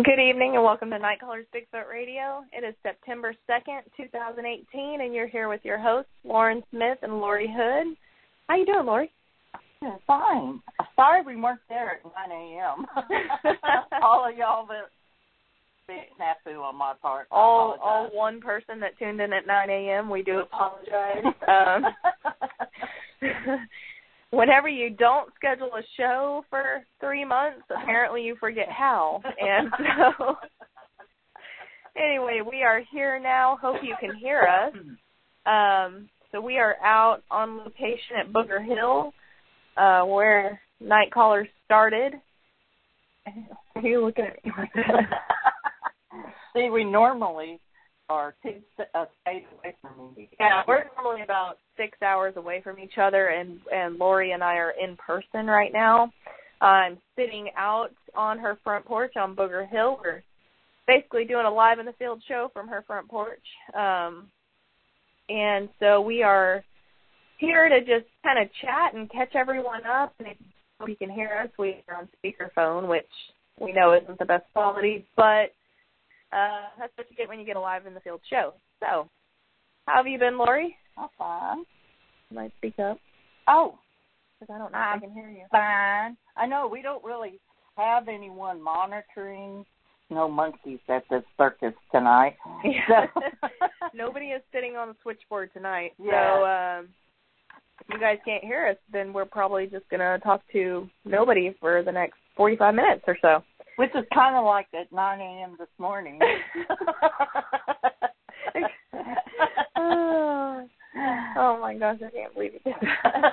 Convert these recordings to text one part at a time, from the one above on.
Good evening and welcome to Nite Callers Bigfoot Radio. It is September 2nd, 2018, and you're here with your hosts, Lauren Smith and Laurie Hood. How you doing, Laurie? Yeah, fine. Sorry we weren't there at 9 a.m. All of y'all that big snafu on my part. All one person that tuned in at 9 a.m., we do apologize. Whenever you don't schedule a show for 3 months, apparently you forget how. And so, anyway, we are here now. Hope you can hear us. So we are out on location at Booger Hill, where Nite Callers started. Are you looking at me like that? See, we normally are 2 states away from me. Yeah, we're normally about 6 hours away from each other, and Laurie and I are in person right now. I'm sitting out on her front porch on Booger Hill. We're basically doing a live in the field show from her front porch. And so we are here to just kind of chat and catch everyone up. And if you can hear us, we are on speakerphone, which we know isn't the best quality, but that's what you get when you get a live in the field show. So, how have you been, Laurie? I'm fine. You might speak up. Oh. Because I don't know if I can hear you. Fine. I know we don't really have anyone monitoring. No monkeys at the circus tonight. Yeah. So. Nobody is sitting on the switchboard tonight. Yeah. So, if you guys can't hear us, then we're probably just going to talk to nobody for the next 45 minutes or so. Which is kind of like at 9 a.m. this morning. Oh, my gosh, I can't believe you did that.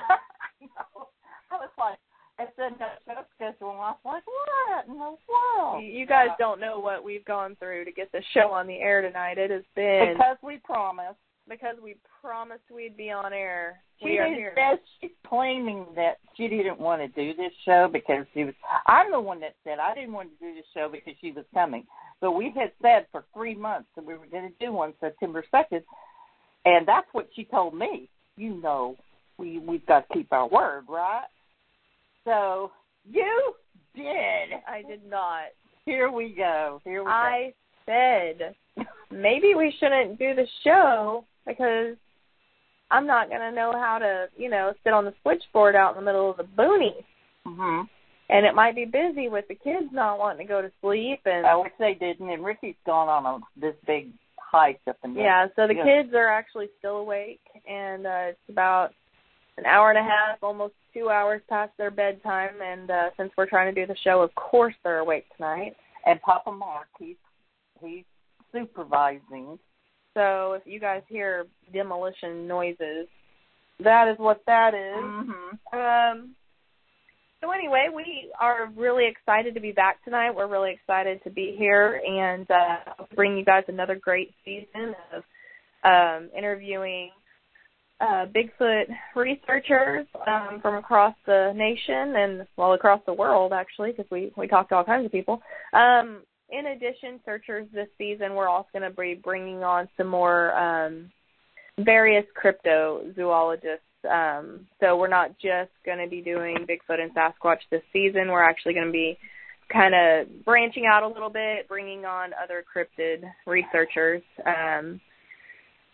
I was like, I said no show schedule, and I was like, what in the world? You guys don't know what we've gone through to get this show on the air tonight. It has been... Because we promised. Because we promised we'd be on air. She's claiming that she didn't want to do this show because she was... I'm the one that said I didn't want to do this show because she was coming. But we had said for 3 months that we were going to do one September 2nd, and that's what she told me. You know, we've got to keep our word, right? So, you did. I did not. Here we go. I said, maybe we shouldn't do the show because I'm not going to know how to, sit on the switchboard out in the middle of the boonies. Mm-hmm. And it might be busy with the kids not wanting to go to sleep. And I wish they didn't. And Ricky's gone on this big hike up in there. Yeah, so the kids are actually still awake. And it's about an hour and a half, almost 2 hours past their bedtime. And since we're trying to do the show, of course they're awake tonight. And Papa Mark, he's supervising. So if you guys hear demolition noises, that is what that is. Mm-hmm. So anyway, we are really excited to be back tonight. We're really excited to be here and bring you guys another great season of interviewing Bigfoot researchers from across the nation and, well, across the world, actually, because we talk to all kinds of people. In addition, searchers this season, we're also going to be bringing on some more various cryptozoologists. So we're not just going to be doing Bigfoot and Sasquatch this season. We're actually going to be kind of branching out a little bit, bringing on other cryptid researchers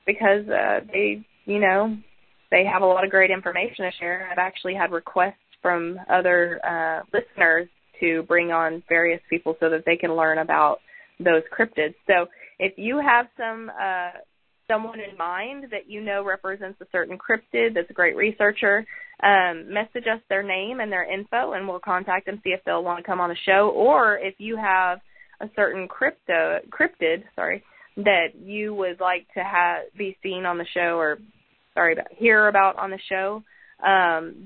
because they have a lot of great information to share. I've actually had requests from other listeners to bring on various people so that they can learn about those cryptids. So if you have someone in mind that represents a certain cryptid that's a great researcher, message us their name and their info, and we'll contact them, see if they'll want to come on the show. Or if you have a certain cryptid that you would like to be seen on the show or, hear about on the show,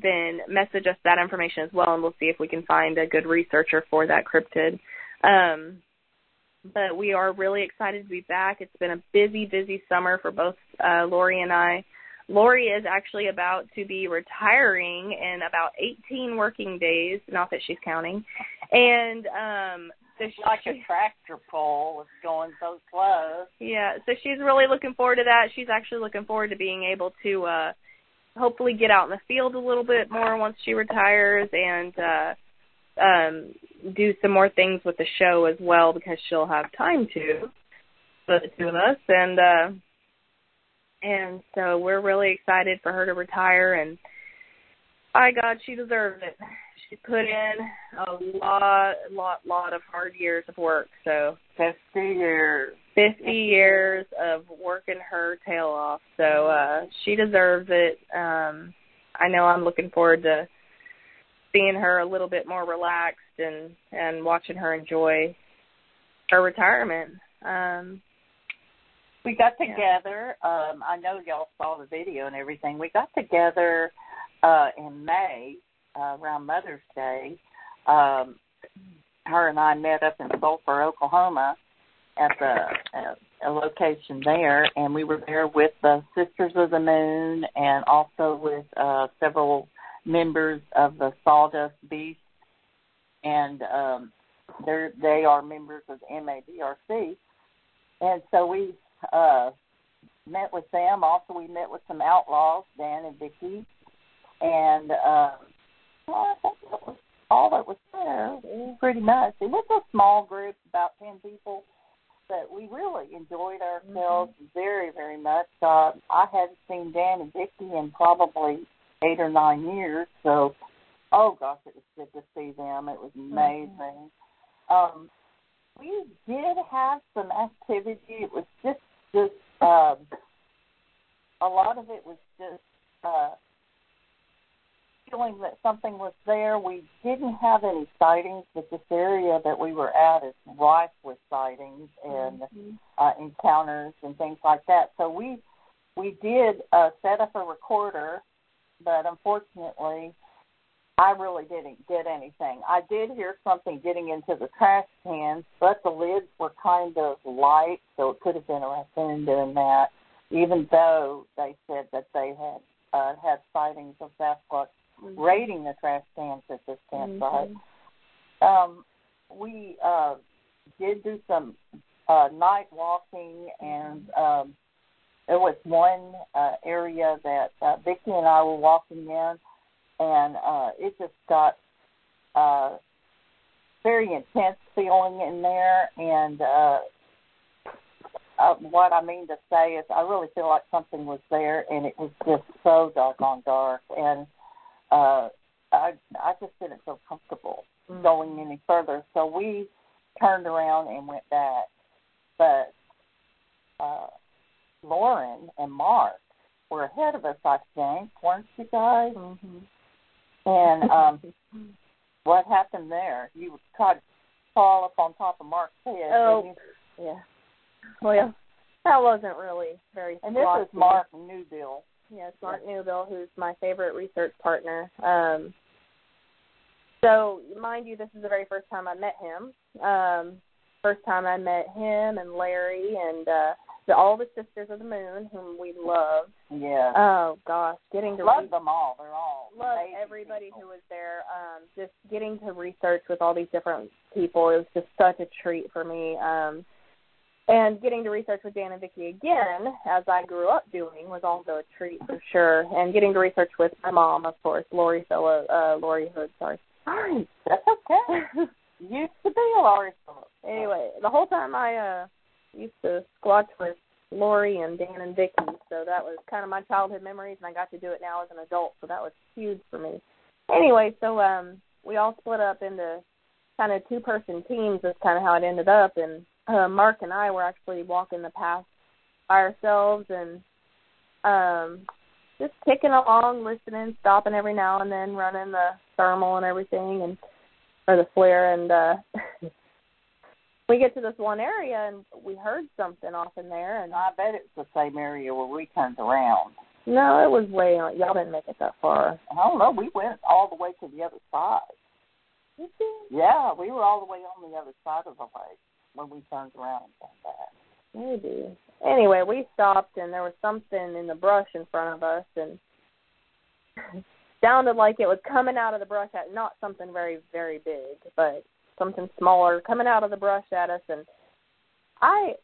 then message us that information as well, and we'll see if we can find a good researcher for that cryptid. But we are really excited to be back. It's been a busy, busy summer for both Laurie and I. Laurie is actually about to be retiring in about 18 working days, not that she's counting. And so like a tractor pull is going so slow. Yeah, so she's really looking forward to that. She's actually looking forward to being able to hopefully get out in the field a little bit more once she retires and do some more things with the show as well because she'll have time to, the two of us, and so we're really excited for her to retire, and by God, she deserves it. She put in a lot of hard years of work. So 50 years. 50 years of working her tail off. So she deserves it. I know I'm looking forward to seeing her a little bit more relaxed and watching her enjoy her retirement. We got together. I know y'all saw the video and everything. We got together in May around Mother's Day. Her and I met up in Sulphur, Oklahoma at a location there, and we were there with the Sisters of the Moon and also with several members of the Sawdust Beast, and they are members of MADRC. And so we met with them. Also, we met with some outlaws, Dan and Vicky, and I think that was all that was there, pretty much. It was a small group, about 10 people, but we really enjoyed ourselves very, very much. I hadn't seen Dan and Vicky in probably 8 or 9 years, so, oh gosh, it was good to see them. It was amazing. We did have some activity. It was just a lot of it was just feeling that something was there. We didn't have any sightings, but this area that we were at is rife with sightings and encounters and things like that. So we did set up a recorder, but unfortunately, I really didn't get anything. I did hear something getting into the trash cans, but the lids were kind of light, so it could have been a raccoon doing that, even though they said that they had sightings of Sasquatch raiding the trash cans at this campsite. We did do some night walking, and there was one area that Vicki and I were walking in, and it just got very intense feeling in there, and what I mean to say is I really feel like something was there, and it was just so doggone dark, and I just didn't feel comfortable going any further, so we turned around and went back. But Lauren and Mark were ahead of us, I think, weren't you guys? And what happened there? You tried to fall up on top of Mark's head. Oh, yeah. Well, that wasn't really very. And this is Mark Newbill. Yes, Mark Newbill, who's my favorite research partner. So, mind you, this is the very first time I met him. First time I met him and Larry and all the Sisters of the Moon, whom we love. Yeah. Oh gosh, getting to love them all. They're all love everybody people who was there. Just getting to research with all these different people, it was just such a treat for me. And getting to research with Dan and Vicky again, as I grew up doing, was also a treat for sure. And getting to research with my mom, of course, Laurie Hood. Sorry, that's okay. Used to be a Laurie Phillips. Anyway, the whole time I used to squatch with Laurie and Dan and Vicky, so that was kind of my childhood memories, and I got to do it now as an adult, so that was huge for me. Anyway, so we all split up into kind of two-person teams. That's kind of how it ended up, and Mark and I were actually walking the path by ourselves and just kicking along, listening, stopping every now and then, running the thermal and everything, or the flare, and we get to this one area, and we heard something off in there. And I bet it's the same area where we turned around. No, it was way on. Y'all didn't make it that far. I don't know. We went all the way to the other side. Did you? Yeah, we were all the way on the other side of the lake when we turned around and came back. Maybe. Anyway, we stopped, and there was something in the brush in front of us, and sounded like it was coming out of the brush at not something very, very big, but something smaller coming out of the brush at us. And I,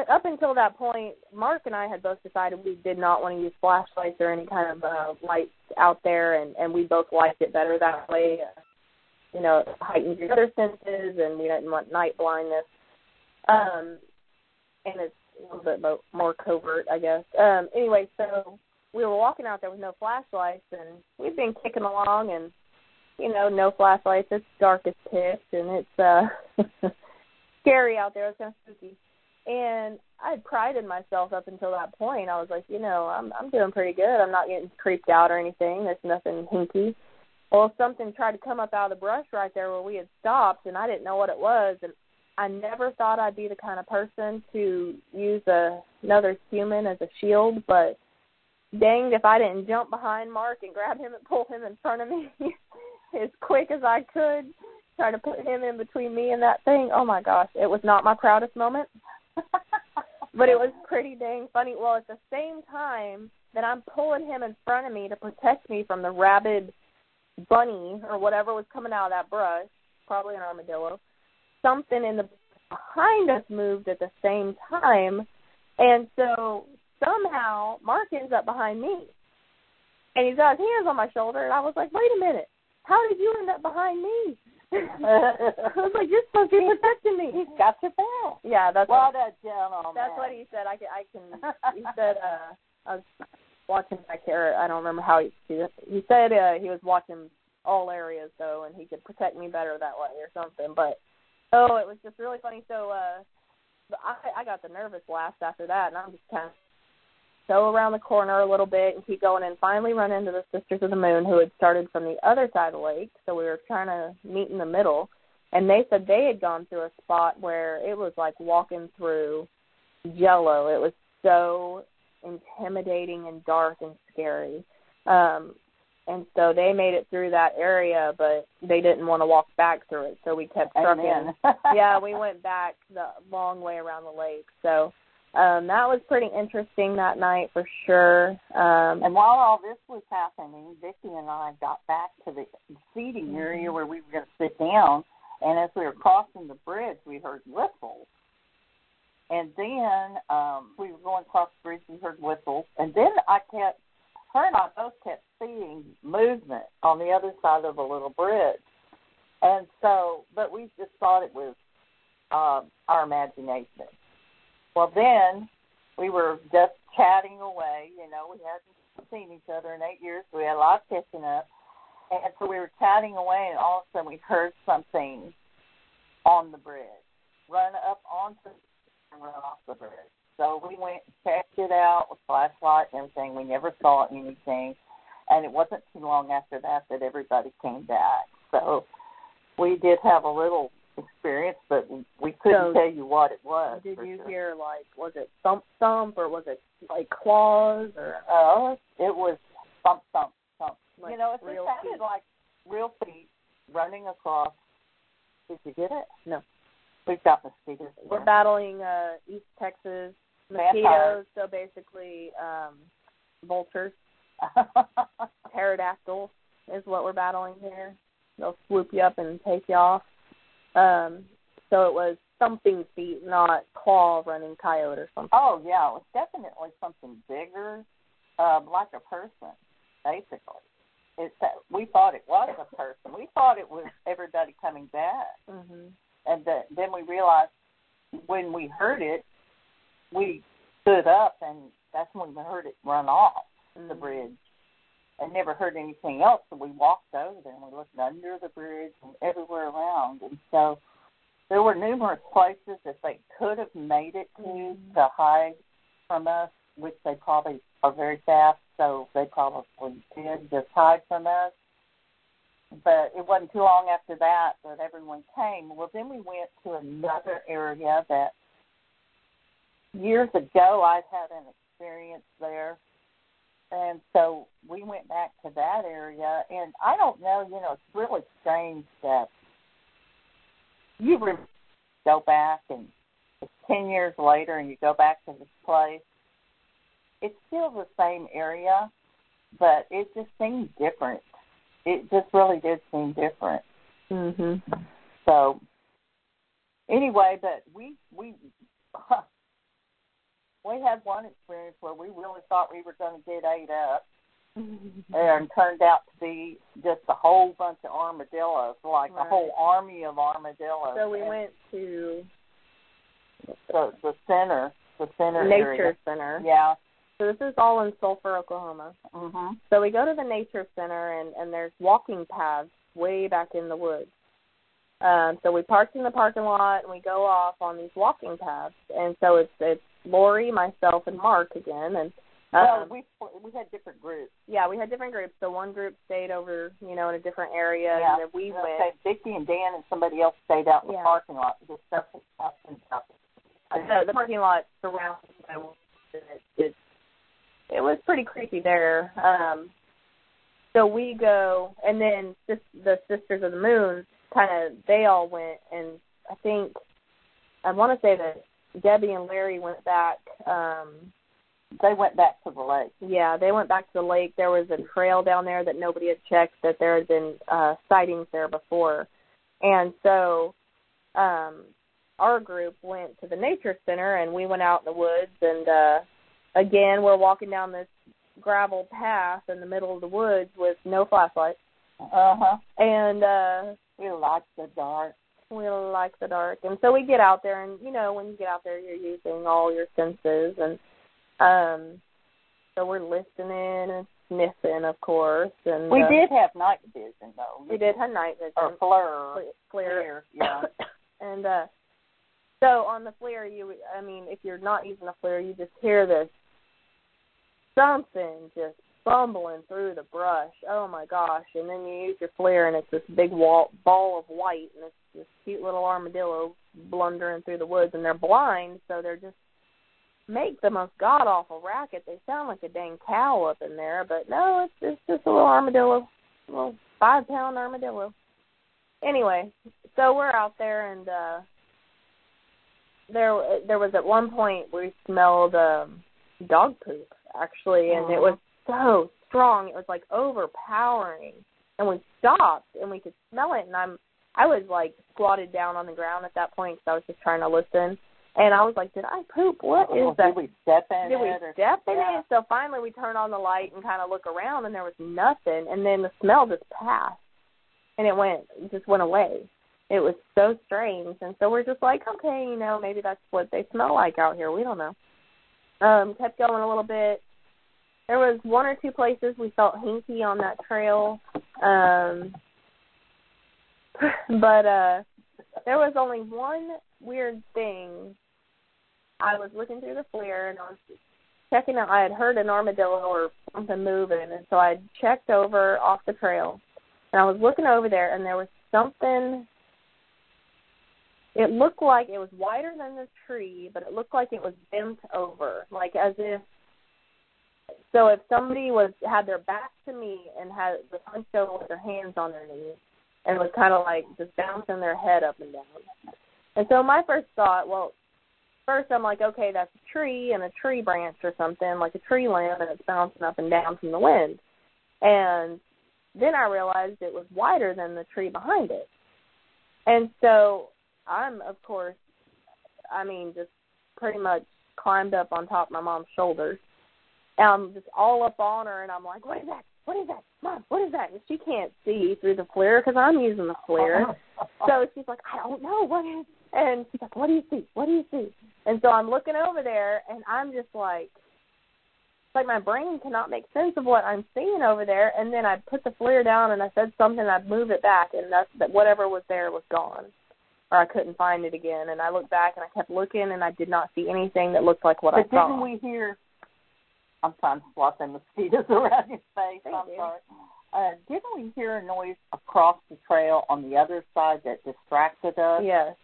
up until that point, Mark and I had both decided we did not want to use flashlights or any kind of lights out there, and we both liked it better that way. it heightens your other senses, and we didn't want night blindness. And it's a little bit more covert, I guess. Anyway, so we were walking out there with no flashlights, and we've been kicking along, and, no flashlights. It's dark as pitch, and it's scary out there. It's kind of spooky. And I had prided myself up until that point. I was like, I'm doing pretty good. I'm not getting creeped out or anything. There's nothing hinky. Well, something tried to come up out of the brush right there where we had stopped, and I didn't know what it was. And I never thought I'd be the kind of person to use another human as a shield, but danged if I didn't jump behind Mark and grab him and pull him in front of me as quick as I could, try to put him in between me and that thing. Oh, my gosh. It was not my proudest moment, but it was pretty dang funny. Well, at the same time that I'm pulling him in front of me to protect me from the rabid bunny or whatever was coming out of that brush, probably an armadillo, something in the behind us moved at the same time, and so somehow Mark ends up behind me, and he's got his hands on my shoulder, and I was like, wait a minute, how did you end up behind me? I was like, you're supposed to be protecting me. He's got your back. Yeah, that's what he said. He said, I was watching back here, I don't remember how he said he was watching all areas, though, and he could protect me better that way or something, but it was just really funny. So I got the nervous laughs after that, and I'm just kind of go around the corner a little bit and keep going, and finally run into the Sisters of the Moon, who had started from the other side of the lake, so we were trying to meet in the middle, and they said they had gone through a spot where it was like walking through Jell-O. It was so intimidating and dark and scary. And so they made it through that area, but they didn't want to walk back through it, so we kept trucking. Yeah, we went back the long way around the lake. So that was pretty interesting that night for sure. And while all this was happening, Vicki and I got back to the seating area where we were going to sit down, and as we were crossing the bridge, we heard whistles. And then we were going across the bridge, we heard whistles, and then her and I both kept seeing movement on the other side of the little bridge. And so, but we just thought it was our imagination. Well, then we were just chatting away. We hadn't seen each other in 8 years. So we had a lot of catching up. And so we were chatting away, and all of a sudden we heard something on the bridge, run up onto and run off the bridge. So we went and checked it out with flashlight and everything. We never saw anything. And it wasn't too long after that everybody came back. So we did have a little experience, but we couldn't tell you what it was. Did you hear, was it thump, thump, or was it, claws? Or it was thump, thump, thump. Like it sounded like real feet running across. Did you get it? No. We've got mosquitoes. We're battling East Texas mosquitoes, so basically vultures. Pterodactyls is what we're battling here. They'll swoop you up and take you off. So it was thumping feet, not claw-running coyote or something. Oh, yeah, it was definitely something bigger, like a person, basically. We thought it was a person. We thought it was everybody coming back. Mm-hmm. And then we realized when we heard it, we stood up, and that's when we heard it run off the bridge. And never heard anything else, so we walked over there, and we looked under the bridge and everywhere around. And so there were numerous places that they could have made it to hide from us, which they probably are very fast, so they probably did just hide from us. But it wasn't too long after that everyone came. Well, then we went to another area that years ago I'd had an experience there. And so we went back to that area. And I don't know, it's really strange that you go back and it's 10 years later and you go back to this place. It's still the same area, but it just seemed different. It just really did seem different. Mm-hmm. So, anyway, but we had one experience where we really thought we were going to get ate up, and turned out to be just a whole bunch of armadillos, like a whole army of armadillos. So we went to the center Nature area. Center. Yeah. So this is all in Sulphur, Oklahoma. Mhm. So we go to the Nature Center, and there's walking paths way back in the woods. So we parked in the parking lot, and we go off on these walking paths. And so it's Laurie, myself, and Mark again. And we had different groups. Yeah, we had different groups. So one group stayed over, in a different area, and then we went. Okay, Vicki and Dan and somebody else stayed out in the parking lot. Just stuff and stuff. The parking lot surrounded by woods. It was pretty creepy there. So we go, and then the Sisters of the Moon, they all went, and I want to say that Debbie and Larry went back. They went back to the lake. Yeah, they went back to the lake. There was a trail down there that nobody had checked, that there had been sightings there before. And so our group went to the Nature Center, and we went out in the woods, and again, we're walking down this gravel path in the middle of the woods with no flashlight. Uh-huh. And we like the dark. We like the dark. And so we get out there, and, when you get out there, you're using all your senses. And so we're listening and sniffing, of course. And we did have night vision, though. We did have night vision. Or FLIR. Yeah. And so on the FLIR, if you're not using a FLIR, you just hear this something just bumbling through the brush. Oh, my gosh. And then you use your FLIR, and it's this big ball of white, and it's this cute little armadillo blundering through the woods. And they're blind, so they're just make the most god-awful racket. They sound like a dang cow up in there, but no, it's just a little armadillo, a little 5-pound armadillo. Anyway, so we're out there, and there was at one point we smelled dog poop, actually, and it was so strong. It was like overpowering, and we stopped, and we could smell it, and I was like squatted down on the ground at that point because I was just trying to listen. And I was like, did I poop? What is that? Did we step in it? Did we step in it? So finally we turned on the light and kind of look around, and there was nothing. And then the smell just passed, and it just went away. It was so strange. And so we're just like, okay, maybe that's what they smell like out here. We don't know. Kept going a little bit. There was one or two places we felt hinky on that trail. But there was only one weird thing. I was looking through the FLIR, and I was checking out. I had heard an armadillo or something moving, and so I checked over off the trail, and I was looking over there, and there was something. It looked like it was wider than the tree, but it looked like it was bent over, like as if. So if somebody had their back to me and was hunched over with their hands on their knees, and was kind of like just bouncing their head up and down. And so my first thought, first I'm like, okay, that's a tree and a tree branch or something, like a tree limb, and it's bouncing up and down from the wind. And then I realized it was wider than the tree behind it. And so I'm, of course, just pretty much climbed up on top of my mom's shoulders. And I'm just all up on her, and I'm like, what is that? What is that? Mom, what is that? And she can't see through the FLIR because I'm using the FLIR. So she's like, I don't know. What is? And she's like, what do you see? What do you see? And so I'm looking over there, and I'm just like my brain cannot make sense of what I'm seeing over there. And then I put the FLIR down, and I said something, I'd move it back, and that whatever was there was gone. Or I couldn't find it again. And I looked back, and I kept looking, and I did not see anything that looked like what I saw. But didn't we hear... I'm trying to swat the mosquitoes around your face. I'm sorry. Didn't we hear a noise across the trail on the other side that distracted us? Yes.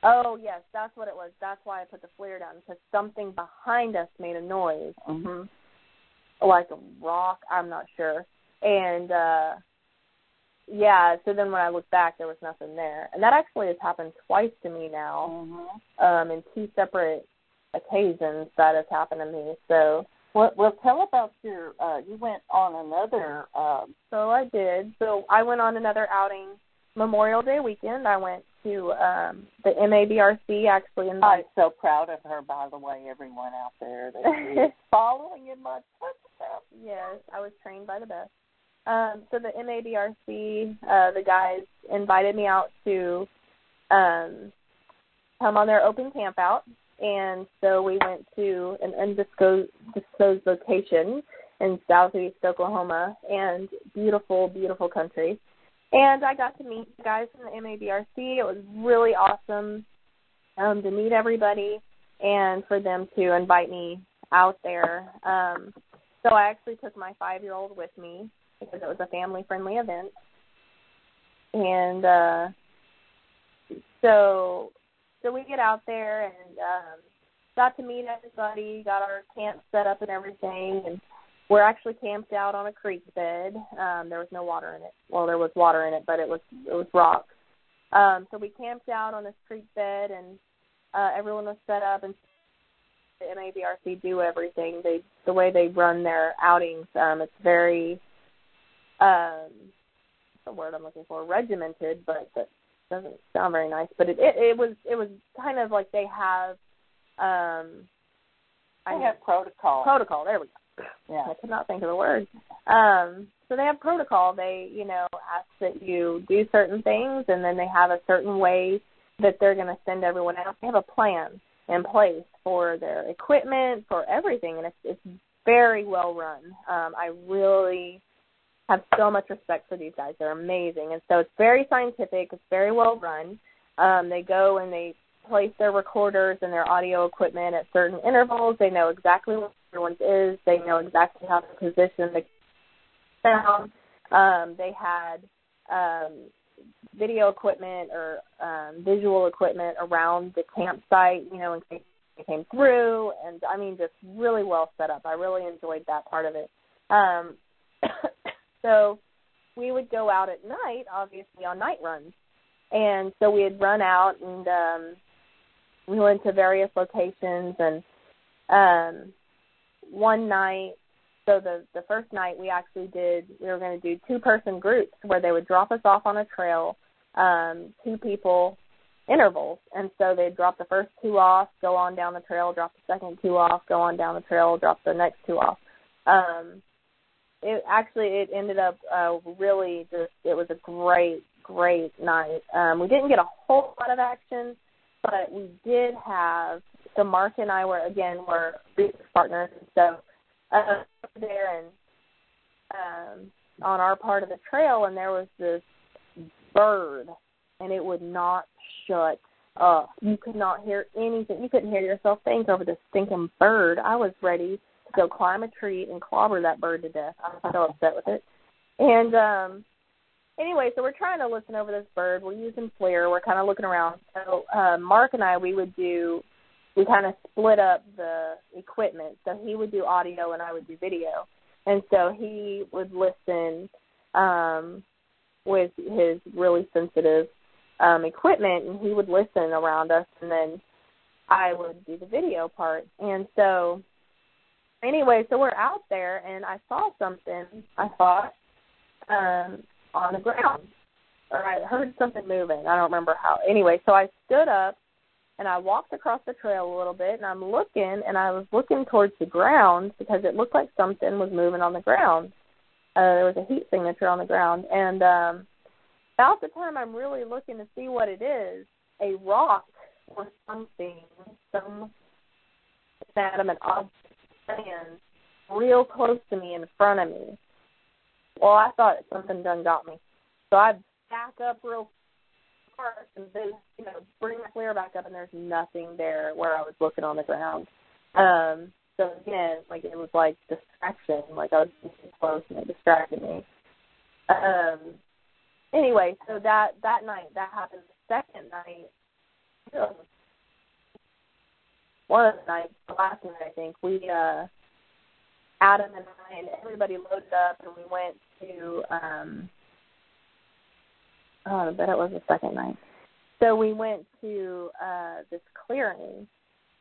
Oh, yes, that's what it was. That's why I put the FLIR down, because something behind us made a noise. Mm-hmm. Like a rock, I'm not sure. And, so then when I looked back, there was nothing there. And that actually has happened twice to me now, in two separate occasions that has happened to me. So... Well, tell about you went on another. So I did. So I went on another outing Memorial Day weekend. I went to the MABRC, actually. I'm so proud of her, by the way, everyone out there that is following in my footsteps. Yes, I was trained by the best. So the MABRC, the guys invited me out to come on their open campout, and so we went to an undisclosed location in southeast Oklahoma, and beautiful, beautiful country. And I got to meet the guys from the MABRC. It was really awesome to meet everybody and for them to invite me out there. So I actually took my 5-year-old with me because it was a family-friendly event. And so we get out there and got to meet everybody, got our camp set up and everything, and we're actually camped out on a creek bed. There was no water in it. Well, there was water in it, but it was rocks. So we camped out on this creek bed, and everyone was set up, and the MABRC do everything. The way they run their outings, it's very, what's the word I'm looking for, regimented, but that doesn't sound very nice. But it was kind of like they have, protocol. Protocol, there we go. Yeah, I could not think of the word. So they have protocol. They, ask that you do certain things, and then they have a certain way that they're going to send everyone out. They have a plan in place for their equipment, for everything, and it's very well run. I really have so much respect for these guys. They're amazing. And so it's very scientific. It's very well run. They go and they place their recorders and their audio equipment at certain intervals. They know exactly what everyone's is. They know exactly how to position the sound. They had video equipment or visual equipment around the campsite, in case they came through. And, just really well set up. I really enjoyed that part of it. So we would go out at night, obviously, on night runs. And so we had run out, and we went to various locations. And one night, so the first night we were going to do 2-person groups where they would drop us off on a trail, 2 people intervals. And so they'd drop the first 2 off, go on down the trail, drop the second 2 off, go on down the trail, drop the next 2 off. It ended up really it was a great, great night. We didn't get a whole lot of action, but we did have, so Mark and I were research partners, and so there and on our part of the trail, and there was this bird, and it would not shut up. You could not hear anything. You couldn't hear yourself think over this stinking bird. I was ready to go climb a tree and clobber that bird to death. I was so upset with it. And anyway, so we're trying to listen over this bird. We're using FLIR. We're kind of looking around. So Mark and I, we kind of split up the equipment. So he would do audio and I would do video. And so he would listen with his really sensitive equipment, and he would listen around us, and then I would do the video part. And so anyway, so we're out there, and I saw something, I thought, on the ground. Or I heard something moving. I don't remember how. Anyway, so I stood up, and I walked across the trail a little bit, and I'm looking, and I was looking towards the ground because it looked like something was moving on the ground. There was a heat signature on the ground. And about the time I'm really looking to see what it is, a rock or something, some inanimate object stands real close to me in front of me. Well, I thought something done got me. So I back up real fast and then, bring my FLIR back up, and there's nothing there where I was looking on the ground. So again, it was like distraction, like I was too close and it distracted me. Anyway, so that night, that happened. The second night, one of the nights, the last night, I think, we, Adam and I and everybody loaded up, and we went to, I bet it was the second night. So we went to this clearing,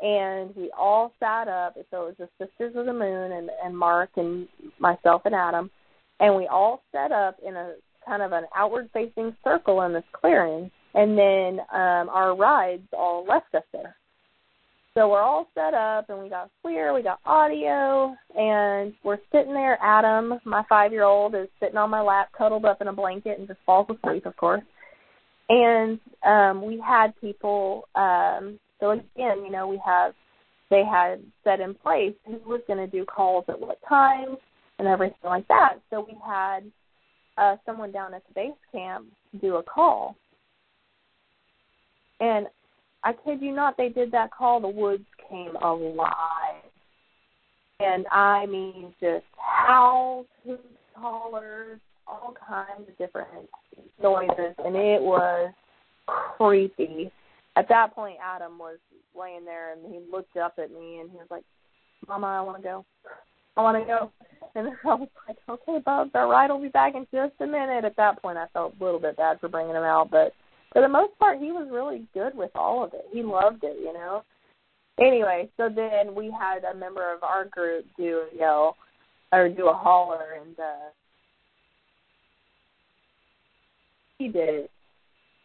and we all sat up. So it was the Sisters of the Moon and Mark and myself and Adam, and we all set up in a kind of an outward-facing circle in this clearing, and then our rides all left us there. So we're all set up, and we got FLIR, we got audio, and we're sitting there. Adam, my 5-year-old, is sitting on my lap, cuddled up in a blanket, and just falls asleep, of course. And we had people, so again, you know, they had set in place who was going to do calls at what time and everything like that. So we had someone down at the base camp do a call. And I kid you not, they did that call, the woods came alive. And I mean just howls, hoots, hollers, all kinds of different noises, and it was creepy. At that point, Adam was laying there, and he looked up at me, and he was like, Mama, I want to go. I want to go. And I was like, okay, Bubs, all right, I'll be back in just a minute. At that point, I felt a little bit bad for bringing him out, but for the most part, he was really good with all of it. He loved it, you know. Anyway, so then we had a member of our group do a yell, or do a holler, and he did it.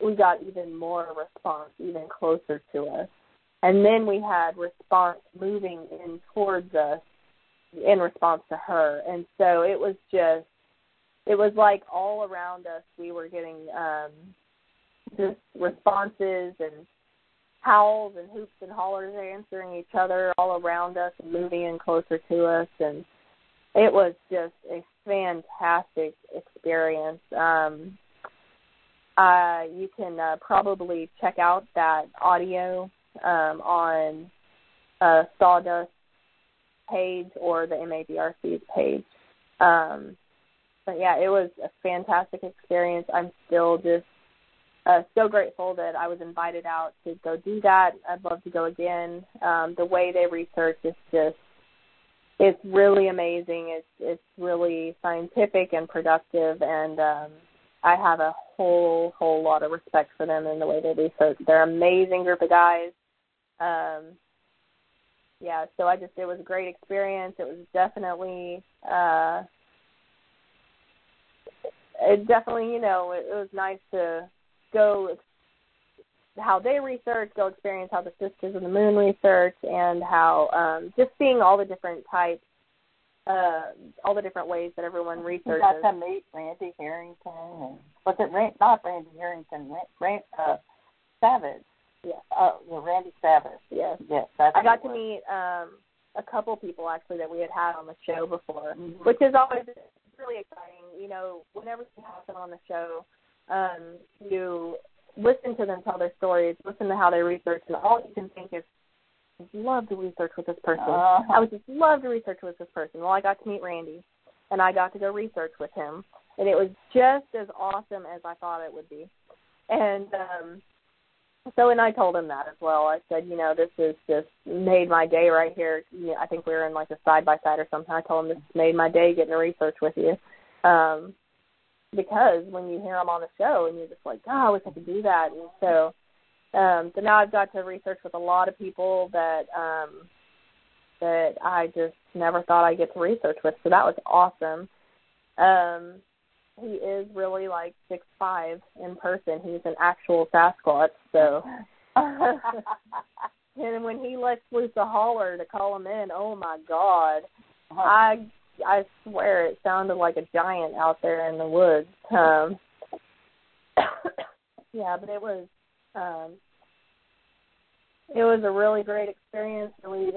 We got even more response, even closer to us. And then we had response moving in towards us in response to her. And so it was like all around us we were getting just responses and howls and hoops and hollers answering each other all around us and moving in closer to us. And it was just a fantastic experience. You can probably check out that audio on Sawdust page or the MABRC's page. But yeah, it was a fantastic experience. I'm still just so grateful that I was invited out to go do that. I'd love to go again. The way they research is just, it's really amazing. It's really scientific and productive, and I have a whole lot of respect for them and the way they research. They're an amazing group of guys. Yeah, so it was a great experience. It was definitely, you know, it was nice to go how they research, go experience how the Sisters of the Moon research, and how just seeing all the different types, all the different ways that everyone researches. You got to meet Randy Harrington, and was it not Randy Harrington, Savage? Yes. Randy Savage. Yes. Yes. I got to meet a couple people actually that we had on the show before, which is always really exciting. You know, whenever you have them on the show, you listen to them tell their stories, listen to how they research, and all you can think is, I would love to research with this person. I would just love to research with this person. Well, I got to meet Randy, and I got to go research with him, and it was just as awesome as I thought it would be. And and I told him that as well. I said, you know, this has just made my day right here. You know, I think we were in like a side-by-side or something. I told him this made my day getting to research with you. Because when you hear them on the show and you're just like, oh, I wish I could do that. And so now I've got to research with a lot of people that I just never thought I'd get to research with. So that was awesome. He is really like 6'5" in person. He's an actual Sasquatch. So, and when he lets loose a holler to call him in, oh my God, I swear it sounded like a giant out there in the woods. Yeah, but it was a really great experience. Really,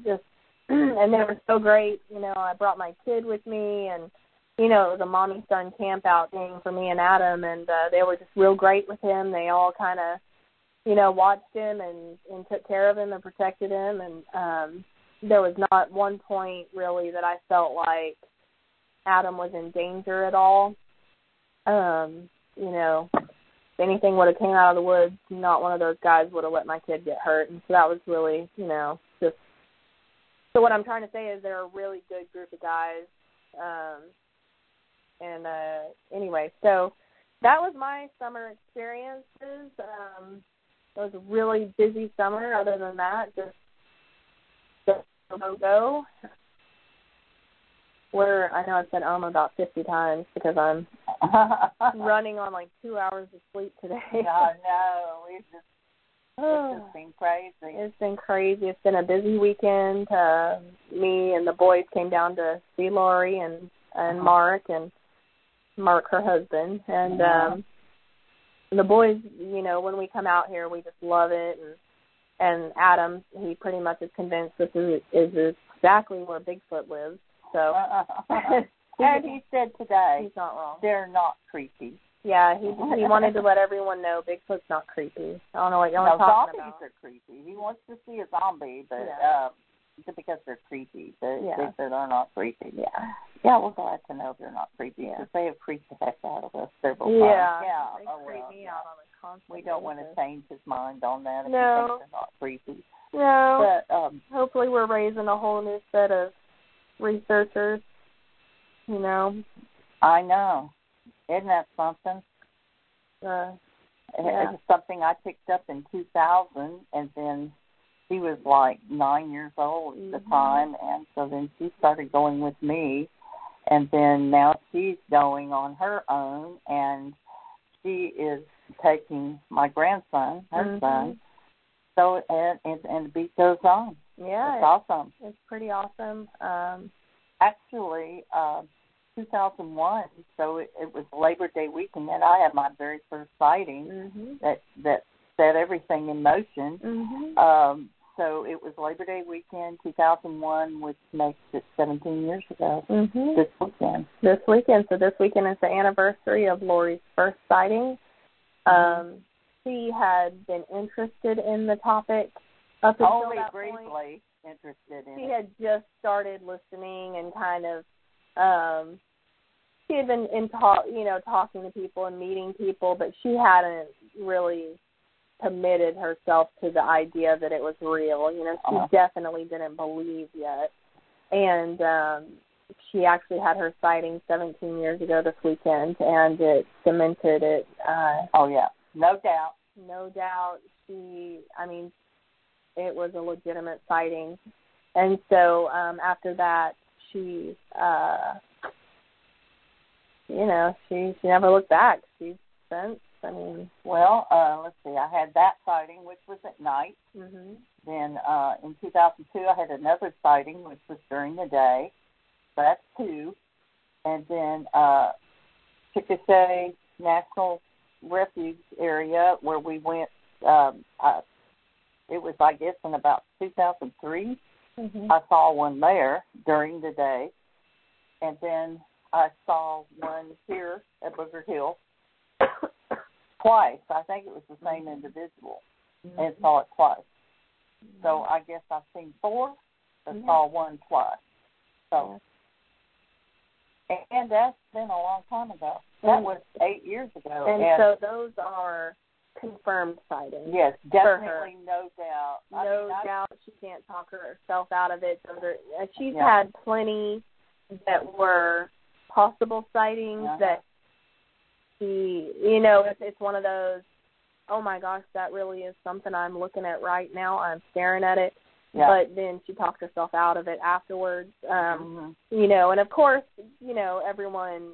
just and they were so great. You know, I brought my kid with me, and you know, it was a mommy-son campout thing for me and Adam, and they were just real great with him. They all kind of, you know, watched him and took care of him and protected him, and there was not one point really that I felt like Adam was in danger at all. You know, if anything would have came out of the woods, not one of those guys would have let my kid get hurt, and so that was really, you know, just, so what I'm trying to say is they're a really good group of guys. Anyway, so that was my summer experiences. It was a really busy summer. Other than that, just go. I know I've said about 50 times because I'm running on like 2 hours of sleep today. No, It's just been crazy. It's been crazy. It's been a busy weekend. Me and the boys came down to see Laurie and Mark, and Mark, her husband. And the boys, you know, when we come out here, we just love it. And Adam, he pretty much is convinced this is exactly where Bigfoot lives. So, and he said today, he's not wrong. They're not creepy. Yeah, he wanted to let everyone know Bigfoot's not creepy. I don't know what y'all are talking about. Zombies are creepy. He wants to see a zombie, but because they're creepy. Bigfoot are not creepy. Yeah, we're glad to know they're not creepy. Because they have creeped the heck out of us several times. They creep me out on a constant We don't want to change his mind on that if he thinks they're not creepy. No. But, hopefully we're raising a whole new set of researchers, you know. I know. Isn't that something? It was something I picked up in 2000, and then she was like 9 years old at the time, and so then she started going with me, and then now she's going on her own, and she is taking my grandson, her son, so and the beat goes on. Yeah, it's awesome. It's pretty awesome. Actually, 2001, so it was Labor Day weekend, and I had my very first sighting that set everything in motion. So it was Labor Day weekend, 2001, which makes it 17 years ago this weekend. So this weekend is the anniversary of Laurie's first sighting. She had been interested in the topic up until only that briefly point. Interested in She it. had just started listening and kind of she had been talking to people and meeting people, but she hadn't really committed herself to the idea that it was real. You know, she definitely didn't believe yet. And she actually had her sighting 17 years ago this weekend, and it cemented it. No doubt. No doubt. It was a legitimate sighting. And so after that, she she never looked back. She's since, let's see, I had that sighting, which was at night. Then in 2002, I had another sighting, which was during the day. So that's two. And then Chickasha National Refuge area, where we went, it was, I guess, in about 2003. I saw one there during the day. And then I saw one here at Booger Hill twice. I think it was the same individual, and saw it twice. So I guess I've seen four, but saw one twice. So, and that's been a long time ago. That was 8 years ago. And so those are confirmed sightings. Yes, definitely, no doubt. No doubt she can't talk herself out of it. She's had plenty that were possible sightings that she, it's one of those, oh my gosh, that really is something I'm looking at right now. I'm staring at it. But then she talked herself out of it afterwards. And of course, everyone,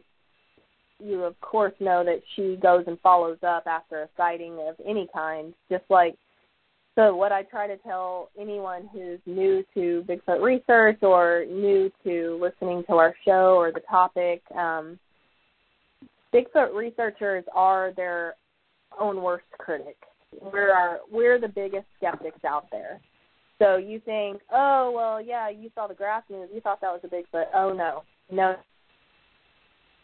you of course know that she goes and follows up after a sighting of any kind, just like, so what I try to tell anyone who's new to Bigfoot research or new to listening to our show or the topic, Bigfoot researchers are their own worst critic. We're the biggest skeptics out there. So you think, oh, well, yeah, you saw the grass news. You thought that was a Bigfoot. Oh, no.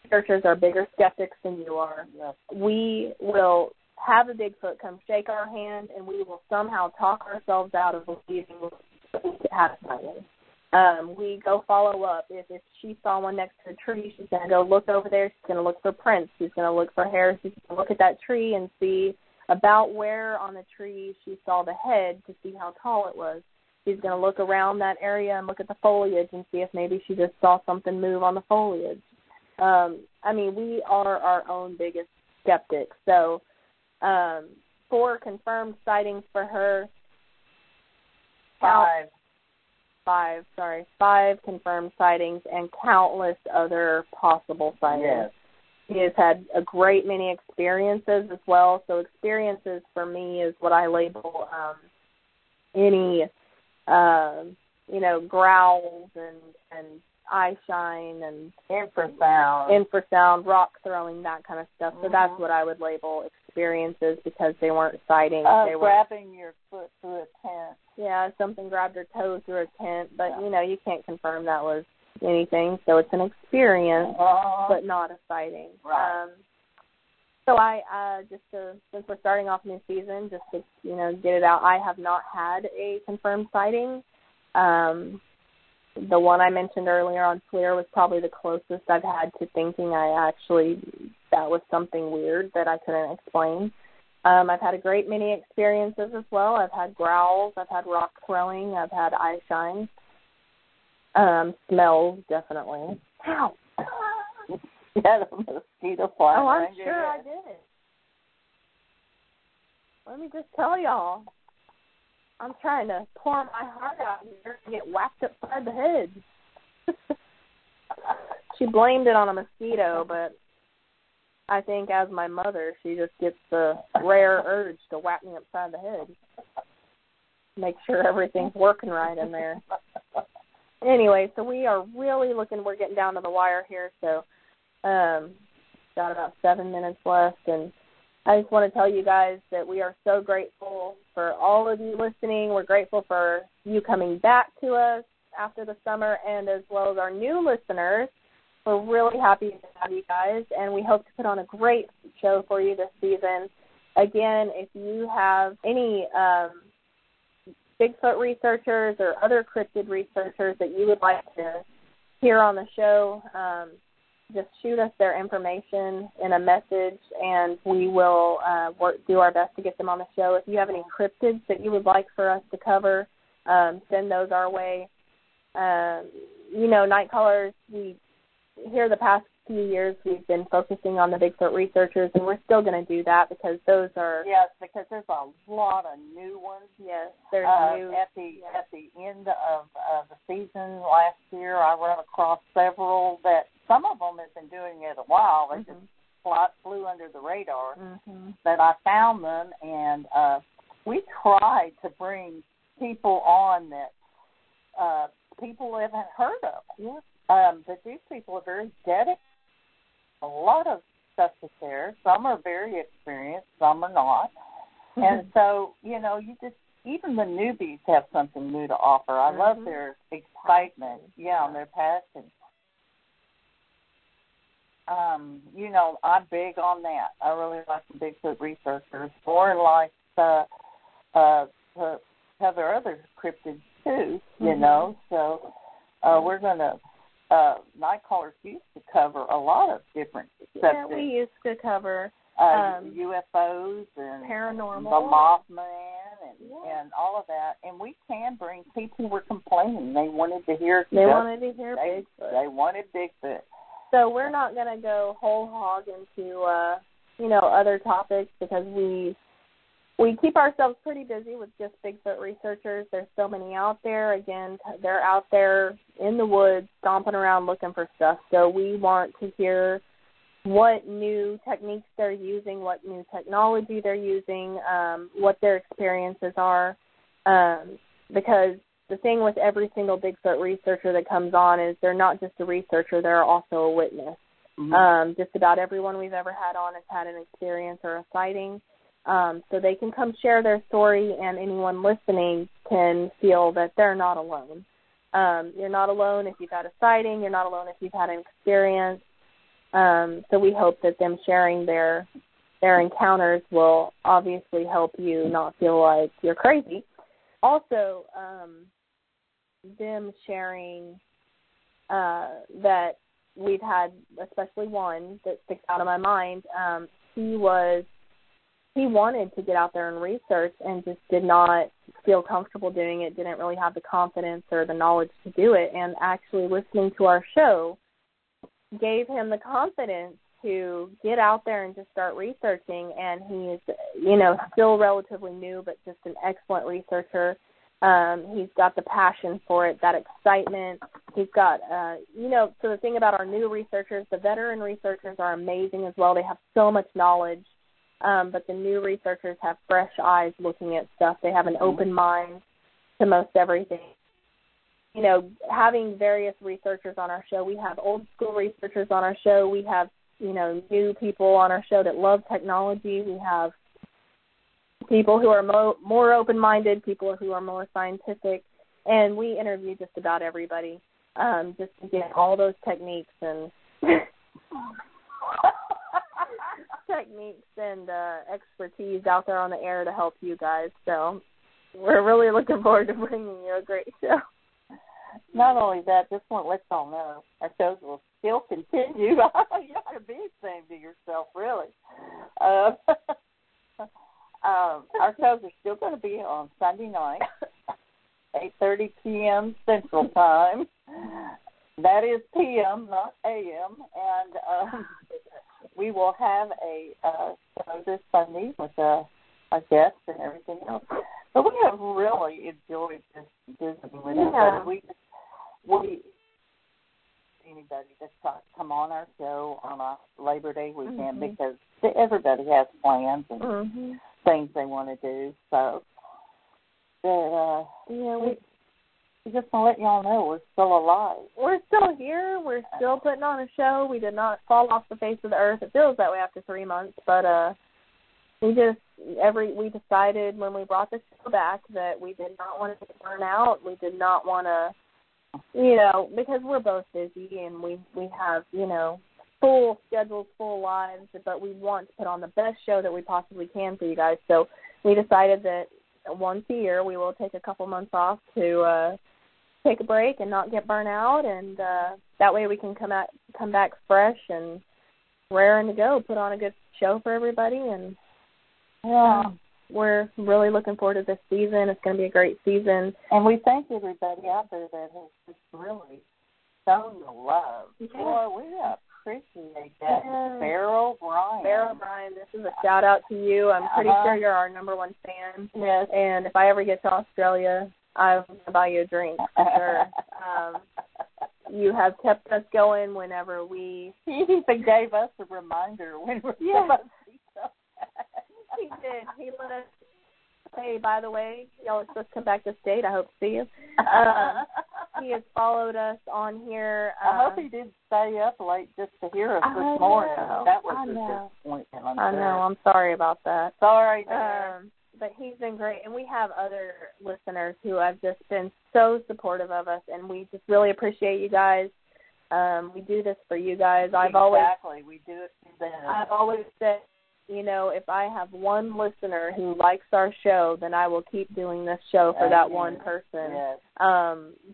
Researchers are bigger skeptics than you are. Yes. We will have a Bigfoot come shake our hand, and we will somehow talk ourselves out of believing it has sighting. We go follow up. If she saw one next to a tree, she's going to go look over there. She's going to look for prints. She's going to look for hairs. She's going to look at that tree and see about where on the tree she saw the head to see how tall it was. She's going to look around that area and look at the foliage and see if maybe she just saw something move on the foliage. We are our own biggest skeptics. So 4 confirmed sightings for her. 5 confirmed sightings and countless other possible sightings. He has had a great many experiences as well. So experiences for me is what I label any, growls and eye shine and infrasound, rock throwing, that kind of stuff. So that's what I would label experiences, because they weren't sightings. They were grabbing your foot through a tent. Yeah, something grabbed her toe through a tent, but you can't confirm that was anything. So it's an experience, but not a sighting. Right. So since we're starting off new season, just to get it out, I have not had a confirmed sighting. The one I mentioned earlier on FLIR was probably the closest I've had to thinking that was something weird that I couldn't explain. I've had a great many experiences as well. I've had growls, I've had rock throwing, I've had eye shine. Smells, definitely. Ow! You had a mosquito fly. Oh, I'm sure I did. Let me just tell y'all, I'm trying to pour my heart out here and get whacked upside the head. She blamed it on a mosquito, but I think as my mother, she just gets the rare urge to whack me upside the head. Make sure everything's working right in there. Anyway, so we are really we're getting down to the wire here, so got about 7 minutes left, and I just want to tell you guys that we are so grateful for all of you listening. We're grateful for you coming back to us after the summer, and as well as our new listeners. We're really happy to have you guys, and we hope to put on a great show for you this season. Again, if you have any Bigfoot researchers or other cryptid researchers that you would like to hear on the show, just shoot us their information in a message, and we will do our best to get them on the show. If you have any cryptids that you would like for us to cover, send those our way. Nite Callers, here the past few years we've been focusing on the Bigfoot researchers, and we're still going to do that because those are... Yes, because there's a lot of new ones. Yes, there's new... At the end of the season last year, I ran across several that some of them have been doing it a while. They just flew under the radar. But I found them, and we tried to bring people on that people haven't heard of. Yes. But these people are very dedicated. A lot of stuff is there. Some are very experienced, some are not. And so, you just, even the newbies have something new to offer. I love their excitement, and their passion. I'm big on that. I really like the Bigfoot researchers. Lauren likes to cover other cryptids too, So we're going to, Nite Callers used to cover a lot of different subjects. Yeah, we used to cover UFOs and paranormal, the Mothman and all of that. And we can bring people who were complaining. They wanted to hear Bigfoot. They wanted Bigfoot. So we're not going to go whole hog into, other topics because we keep ourselves pretty busy with just Bigfoot researchers. There's so many out there. Again, they're out there in the woods, stomping around looking for stuff. So we want to hear what new techniques they're using, what new technology they're using, what their experiences are. Because the thing with every single Bigfoot researcher that comes on is they're not just a researcher, they're also a witness. Just about everyone we've ever had on has had an experience or a sighting. So they can come share their story, and anyone listening can feel that they're not alone. You're not alone if you've had a sighting. You're not alone if you've had an experience. So we hope that them sharing their encounters will obviously help you not feel like you're crazy. Also, them sharing that we've had, especially one that sticks out of my mind, he wanted to get out there and research and just did not feel comfortable doing it, didn't really have the confidence or the knowledge to do it, and actually listening to our show gave him the confidence to get out there and just start researching, and he is, still relatively new, but just an excellent researcher. He's got the passion for it, that excitement. He's got, so the thing about our new researchers, the veteran researchers are amazing as well. They have so much knowledge, but the new researchers have fresh eyes looking at stuff. They have an open mind to most everything. You know, having various researchers on our show, we have old school researchers on our show. We have, new people on our show that love technology. We have people who are more open-minded, people who are more scientific, and we interview just about everybody, just to get all those techniques and expertise out there on the air to help you guys. So we're really looking forward to bringing you a great show. Not only that, just want to let y'all know our shows will still continue. You ought to be ashamed of yourself, really. Our shows are still going to be on Sunday night, 8:30 p.m. Central Time. That is p.m., not a.m. And we will have a show this Sunday with our guests and everything else. But we have really enjoyed this visiting with everybody. We anybody that's come on our show on a Labor Day weekend because everybody has plans and things they want to do. So, we just want to let y'all know we're still alive. We're still here. We're still putting on a show. We did not fall off the face of the earth. It feels that way after 3 months, but we decided when we brought the show back that we did not want to burn out. We did not want to, because we're both busy and we have, full schedules, full lives, but we want to put on the best show that we possibly can for you guys. So we decided that once a year we will take a couple months off to take a break and not get burnt out, and that way we can come back fresh and raring to go, put on a good show for everybody, and we're really looking forward to this season. It's going to be a great season. And we thank everybody out there that has just really shown the love. Yes. Boy, we appreciate that. Yes. Beryl Bryan, this is a shout-out to you. I'm pretty sure you're our number one fan. Yes. And if I ever get to Australia, I'm going to buy you a drink for sure. You have kept us going whenever we... He even gave us a reminder when we're supposed to see something. He did. He let us say, by the way, y'all are supposed to come back to state. I hope to see you. He has followed us on here. I hope he did stay up late just to hear us this morning. That was a disappointment. I know. I'm sorry about that. Sorry, but he's been great. And we have other listeners who have just been so supportive of us, and we just really appreciate you guys. We do this for you guys. We do it for them. I've always said, if I have one listener who likes our show, then I will keep doing this show for that one person. Yes.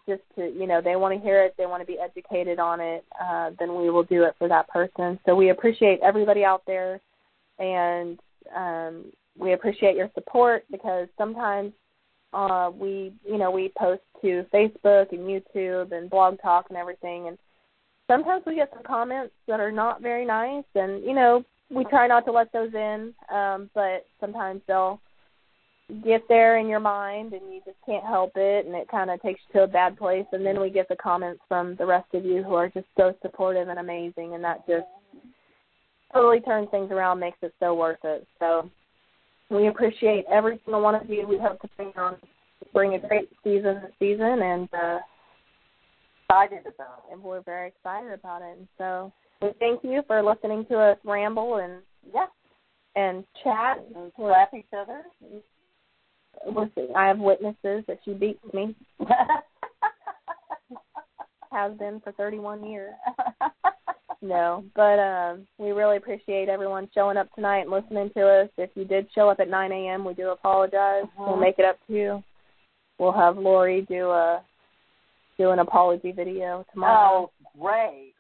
Just to, they want to hear it, they want to be educated on it, then we will do it for that person. So we appreciate everybody out there, and we appreciate your support, because sometimes we post to Facebook and YouTube and Blog Talk and everything, and sometimes we get some comments that are not very nice, and, we try not to let those in, but sometimes they'll get there in your mind and you just can't help it, and it kind of takes you to a bad place. And then we get the comments from the rest of you who are just so supportive and amazing, and that just totally turns things around, makes it so worth it. So we appreciate every single one of you. We hope to bring a great season this season, and excited about it. And we're very excited about it. And so we thank you for listening to us ramble and chat and slap each other. Listen, I have witnesses that she beats me. Has been for 31 years. No, but we really appreciate everyone showing up tonight and listening to us. If you did show up at 9 a.m., we do apologize. We'll make it up to you. We'll have Laurie do an apology video tomorrow. Oh, great.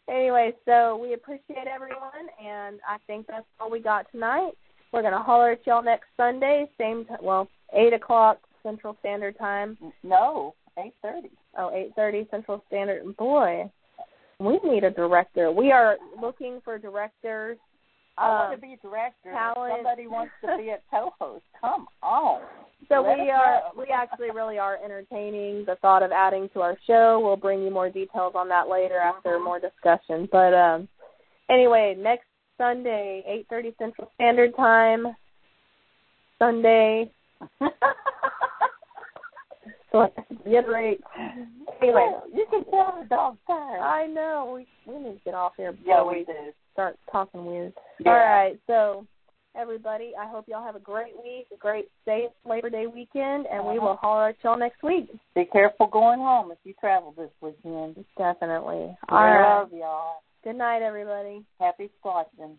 Anyway, so we appreciate everyone, and I think that's all we got tonight. We're going to holler at y'all next Sunday, 8 o'clock Central Standard Time. No, 8:30. Oh, 8:30 Central Standard. Boy, we need a director. We are looking for directors. I want to be a director. Talent. Somebody wants to be a co-host. Come on. So we actually really are entertaining the thought of adding to our show. We'll bring you more details on that later after more discussion. But anyway, next Sunday, 8:30 Central Standard Time. Sunday. So I reiterate. Anyway, you can tell the dog's tired. I know. We need to get off here before we start talking weird. Yeah. All right, so everybody, I hope y'all have a great week, a great safe Labor Day weekend, and we will holler at y'all next week. Be careful going home if you travel this weekend. Definitely. I love y'all. Good night, everybody. Happy squatching.